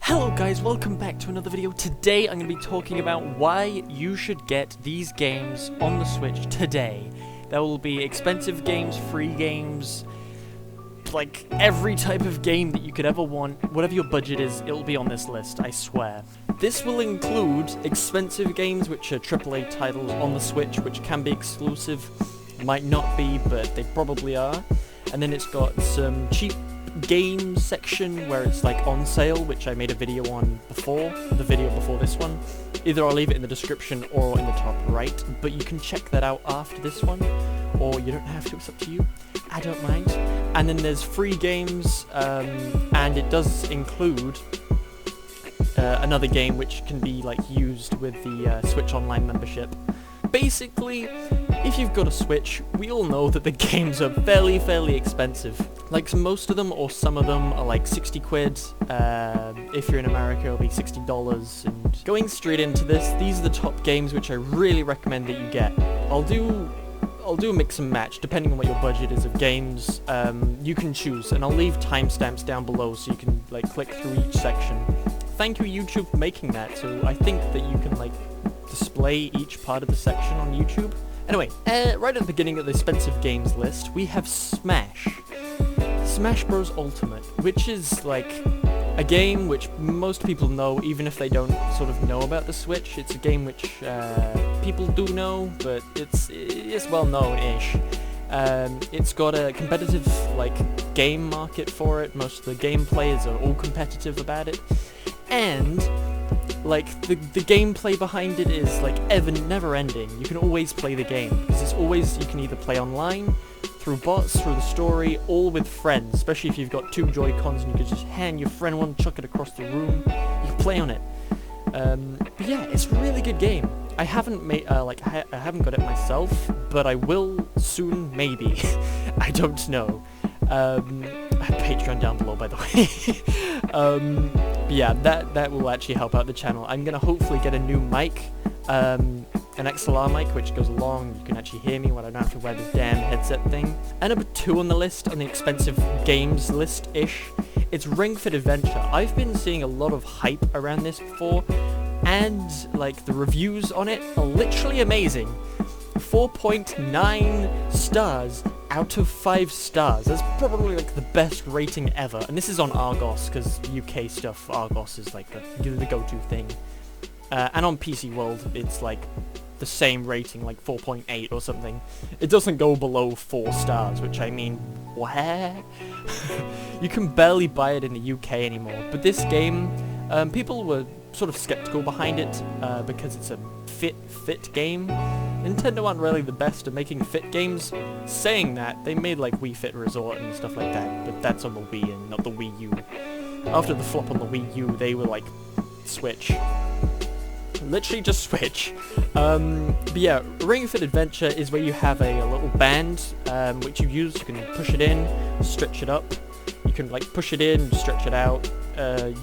Hello guys, welcome back to another video. Today I'm going to be talking about why you should get these games on the Switch today. There will be expensive games, free games, like every type of game that you could ever want. Whatever your budget is, it will be on this list, I swear. This will include expensive games which are AAA titles on the Switch, which can be exclusive, might not be, but they probably are. And then it's got some cheap game section where it's like on sale, which I made a video on before, the video before this one. Either I'll leave it in the description or in the top right, but you can check that out after this one, or you don't have to, it's up to you. I don't mind. And then there's free games, and it does include another game which can be like used with the Switch Online membership. Basically, if you've got a Switch, we all know that the games are fairly expensive. Like most of them, or some of them, are like 60 quid. If you're in America, it'll be $60. And going straight into this, these are the top games which I really recommend that you get. I'll do a mix and match depending on what your budget is of games. You can choose, and I'll leave timestamps down below so you can like click through each section. Thank you YouTube for making that, so I think that you can like display each part of the section on YouTube. Anyway, right at the beginning of the expensive games list, we have Smash Bros. Ultimate, which is like a game which most people know, even if they don't sort of know about the Switch. It's a game which people do know, but it's well known-ish. It's got a competitive like game market for it. Most of the game players are all competitive about it, and like the gameplay behind it is like never ending. You can always play the game because it's always, you can either play online, through bots, through the story, all with friends, especially if you've got two Joy-Cons and you could just hand your friend one, chuck it across the room, you can play on it. But yeah, it's a really good game. I haven't made I haven't got it myself, but I will soon, maybe. I don't know. Patreon down below, by the way. But yeah, that will actually help out the channel. I'm gonna hopefully get a new mic, an XLR mic, which goes along. You can actually hear me when I don't have to wear this damn headset thing. And number 2 on the list, on the expensive games list-ish, it's Ring Fit Adventure. I've been seeing a lot of hype around this before, and like the reviews on it are literally amazing. 4.9 stars out of 5 stars. That's probably like the best rating ever. And this is on Argos, because UK stuff, Argos is like the go-to thing. And on PC World, it's like the same rating, like 4.8 or something. It doesn't go below 4 stars, which I mean, what? You can barely buy it in the UK anymore. But this game, people were sort of skeptical behind it because it's a fit game. Nintendo aren't really the best at making fit games. Saying that, they made like Wii Fit Resort and stuff like that, but that's on the Wii and not the Wii U. After the flop on the Wii U, they were like, Switch. Literally just Switch. But yeah, Ring Fit Adventure is where you have a little band, which you use. You can push it in, stretch it up. You can like push it in, stretch it out.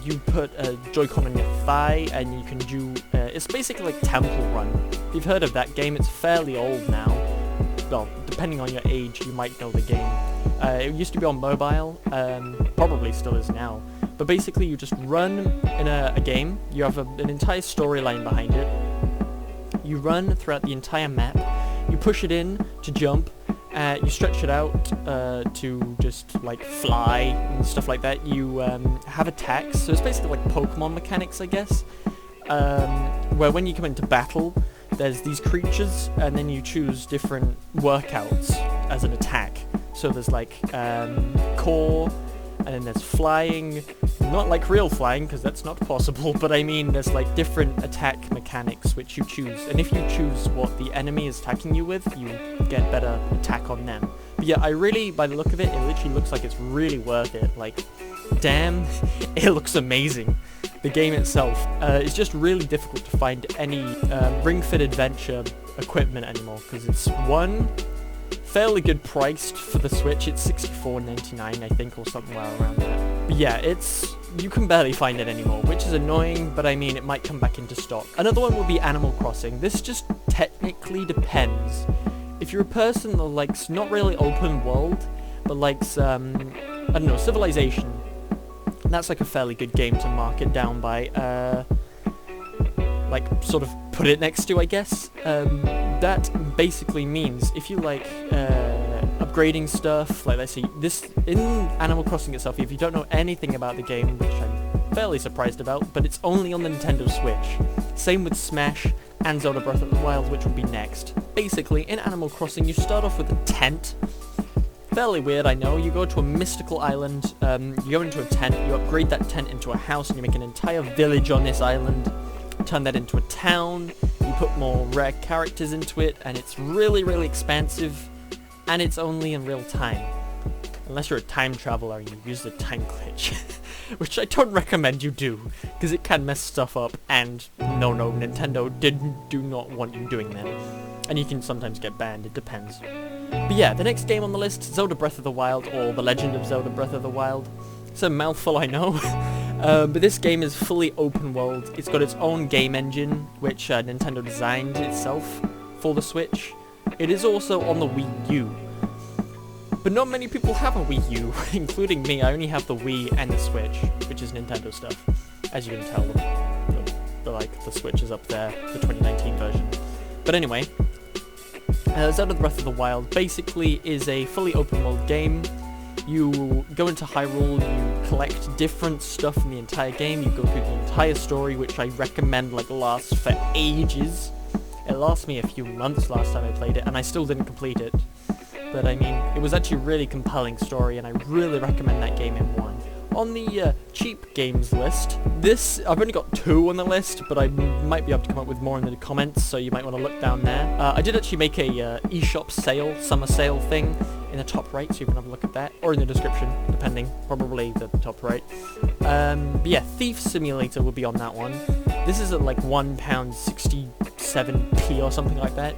You put a Joy-Con on your thigh, and you can do, it's basically like Temple Run. If you've heard of that game, it's fairly old now. Well, depending on your age, you might know the game. It used to be on mobile, probably still is now. But basically, you just run in a game. You have an entire storyline behind it. You run throughout the entire map. You push it in to jump. You stretch it out to just like fly and stuff like that. You have attacks, so it's basically like Pokemon mechanics, I guess, where when you come into battle, there's these creatures, and then you choose different workouts as an attack. So there's like core, and then there's flying. Not like real flying, because that's not possible, but I mean there's like different attack mechanics which you choose, and if you choose what the enemy is attacking you with, you get better attack on them. But yeah, I really, by the look of it, it literally looks like it's really worth it. Like, damn, it looks amazing. The game itself is just really difficult to find any Ring Fit Adventure equipment anymore, because it's one, fairly good priced for the Switch. It's $64.99, I think, or somewhere around that. But yeah, you can barely find it anymore, which is annoying, but I mean, it might come back into stock. Another one would be Animal Crossing. This just technically depends. If you're a person that likes not really open world, but likes, I don't know, Civilization, that's like a fairly good game to mark it down by, like, sort of put it next to, I guess. That basically means if you like upgrading stuff, like let's see, this, in Animal Crossing itself, if you don't know anything about the game, which I'm fairly surprised about, but it's only on the Nintendo Switch. Same with Smash and Zelda Breath of the Wild, which will be next. Basically, in Animal Crossing, you start off with a tent. Fairly weird, I know. You go to a mystical island, you go into a tent, you upgrade that tent into a house, and you make an entire village on this island, turn that into a town, you put more rare characters into it, and it's really, really expansive, and it's only in real time. Unless you're a time traveler and you use the time glitch. Which I don't recommend you do, because it can mess stuff up, and no, Nintendo do not want you doing that. And you can sometimes get banned, it depends. But yeah, the next game on the list, Zelda Breath of the Wild, or The Legend of Zelda Breath of the Wild. It's a mouthful, I know. But this game is fully open world. It's got its own game engine, which Nintendo designed itself for the Switch. It is also on the Wii U. But not many people have a Wii U, including me. I only have the Wii and the Switch, which is Nintendo stuff. As you can tell, the Switch is up there, the 2019 version. But anyway, Zelda Breath of the Wild basically is a fully open world game. You go into Hyrule, you collect different stuff in the entire game, you go through the entire story, which I recommend lasts for ages. It lasts me a few months last time I played it, and I still didn't complete it. But I mean, it was actually a really compelling story, and I really recommend that game in one. On the cheap games list, I've only got 2 on the list, but I might be able to come up with more in the comments, so you might want to look down there. I did actually make a eShop sale, summer sale thing in the top right, so you can have a look at that, or in the description, depending, probably the top right. But yeah, Thief Simulator will be on that one. This is at like £1.67p or something like that.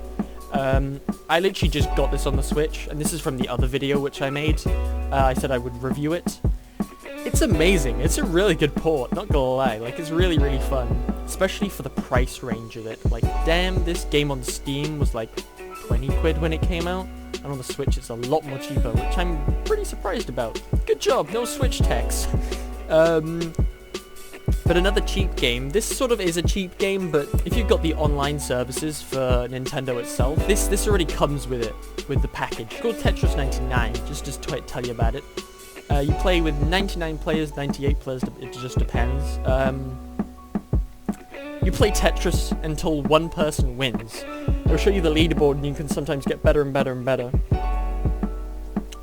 I literally just got this on the Switch, and this is from the other video which I made. I said I would review it. It's amazing. It's a really good port, not gonna lie. Like, it's really, really fun. Especially for the price range of it. Like, damn, this game on Steam was like 20 quid when it came out. And on the Switch it's a lot more cheaper, which I'm pretty surprised about. Good job, no Switch tax. But another cheap game, this sort of is a cheap game, but if you've got the online services for Nintendo itself, this already comes with it, with the package. It's called Tetris 99, just to tell you about it. You play with 99 players, 98 players, it just depends. You play Tetris until one person wins. It'll show you the leaderboard, and you can sometimes get better and better and better.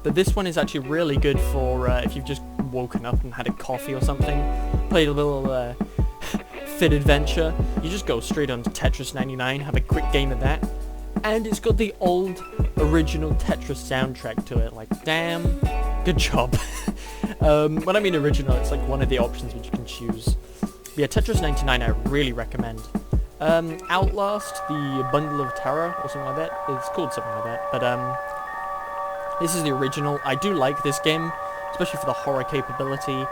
But this one is actually really good for if you've just woken up and had a coffee or something, played a little Fit Adventure. You just go straight on to Tetris 99, have a quick game of that, and it's got the old original Tetris soundtrack to it. Like, damn, good job. When I mean original, it's like one of the options which you can choose. But yeah, Tetris 99 I really recommend. Outlast, the Bundle of Terror, or something like that. It's called something like that. But this is the original. I do like this game, especially for the horror capability.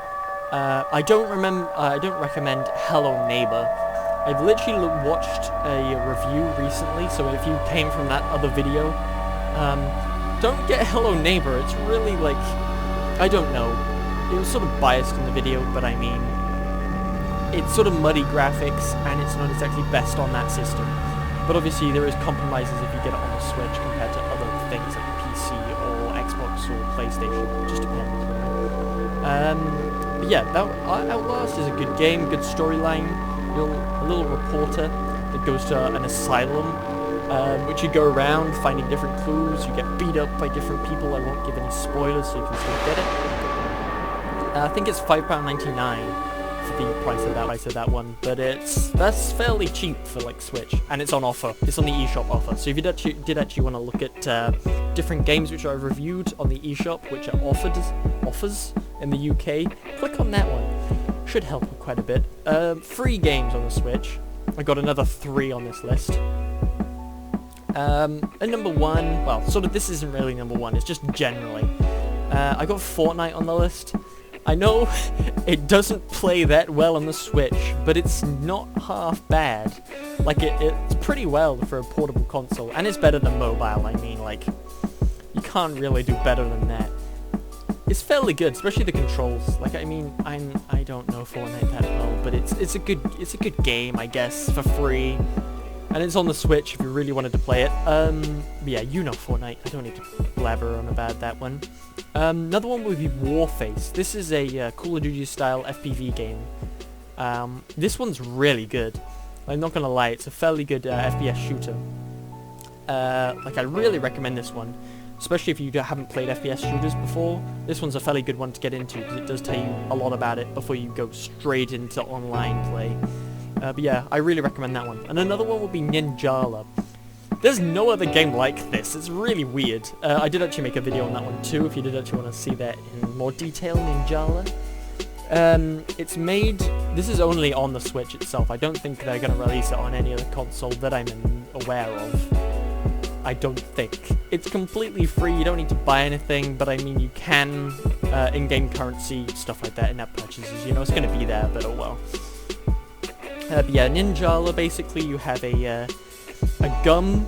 I don't recommend Hello Neighbor. I've literally watched a review recently, so if you came from that other video, don't get Hello Neighbor. It's really like, I don't know. It was sort of biased in the video, but I mean, it's sort of muddy graphics, and it's not exactly best on that system. But obviously there is compromises if you get it on the Switch compared to other things like PC or Xbox or PlayStation. It just depends. But yeah, Outlast is a good game, good storyline. A little reporter that goes to an asylum, which you go around finding different clues. You get beat up by different people. I won't give any spoilers, so you can still get it. I think it's £5.99 for the price of that one, but that's fairly cheap for like Switch, and it's on offer. It's on the eShop offer. So if you did actually want to look at different games which I've reviewed on the eShop, which are offers in the UK, click on that one. Should help quite a bit. Free games on the Switch. I got another 3 on this list. And number 1, well, sort of this isn't really number 1, it's just generally. I got Fortnite on the list. I know it doesn't play that well on the Switch, but it's not half bad. Like, it's pretty well for a portable console, and it's better than mobile. I mean, like, you can't really do better than that. it's fairly good, especially the controls. Like, I mean, I don't know Fortnite that well, but it's a good game, I guess, for free. And it's on the Switch if you really wanted to play it. Yeah, you know Fortnite. I don't need to blabber on about that one. Another one would be Warface. This is a Call of Duty style FPV game. This one's really good. I'm not gonna lie, it's a fairly good FPS shooter. Like, I really recommend this one, especially if you haven't played FPS shooters before. This one's a fairly good one to get into because it does tell you a lot about it before you go straight into online play. But yeah, I really recommend that one. And another one would be Ninjala. There's no other game like this. It's really weird. I did actually make a video on that one too, if you did actually want to see that in more detail, Ninjala. It's made... This is only on the Switch itself. I don't think they're going to release it on any other console that I'm aware of. I don't think. It's completely free, you don't need to buy anything, but I mean you can, in-game currency, stuff like that, in-app purchases, you know, it's going to be there, but oh well. But yeah, Ninjala, basically you have a gum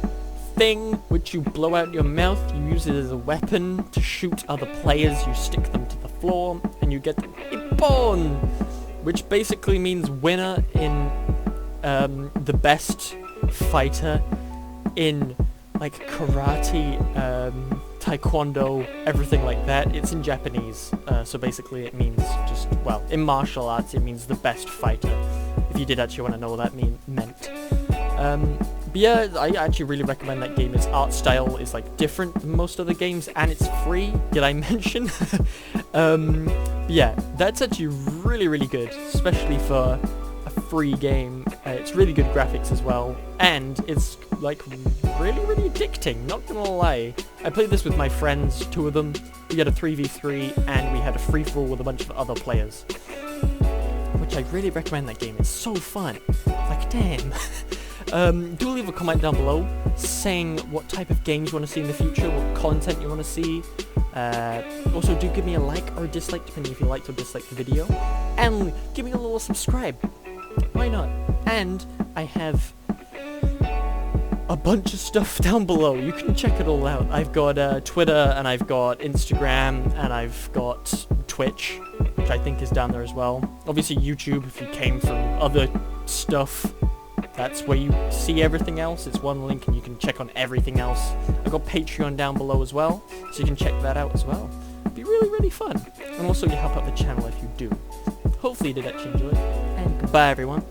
thing, which you blow out your mouth, you use it as a weapon to shoot other players, you stick them to the floor, and you get Ippon, which basically means winner in, the best fighter in, like, karate, taekwondo, everything like that. It's in Japanese, so basically it means just, well, in martial arts it means the best fighter, if you did actually want to know what that meant. But yeah, I actually really recommend that game. Its art style is, like, different than most other games, and it's free, did I mention? But yeah, that's actually really, really good, especially for a free game. It's really good graphics as well, and it's, like, really, really addicting, not gonna lie. I played this with my friends, 2 of them. We had a 3v3, and we had a free-for-all with a bunch of other players. Which I really recommend that game, it's so fun. Like, damn. Do leave a comment down below saying what type of games you want to see in the future, what content you want to see. Also, do give me a like or a dislike, depending if you liked or disliked the video. And give me a little subscribe. Why not? And I have a bunch of stuff down below. You can check it all out. I've got Twitter, and I've got Instagram, and I've got Twitch, which I think is down there as well. Obviously YouTube, if you came from other stuff, that's where you see everything else. It's one link and you can check on everything else. I've got Patreon down below as well, so you can check that out as well. It'd be really, really fun. And also you help out the channel if you do. Hopefully you did actually enjoy it. And goodbye everyone.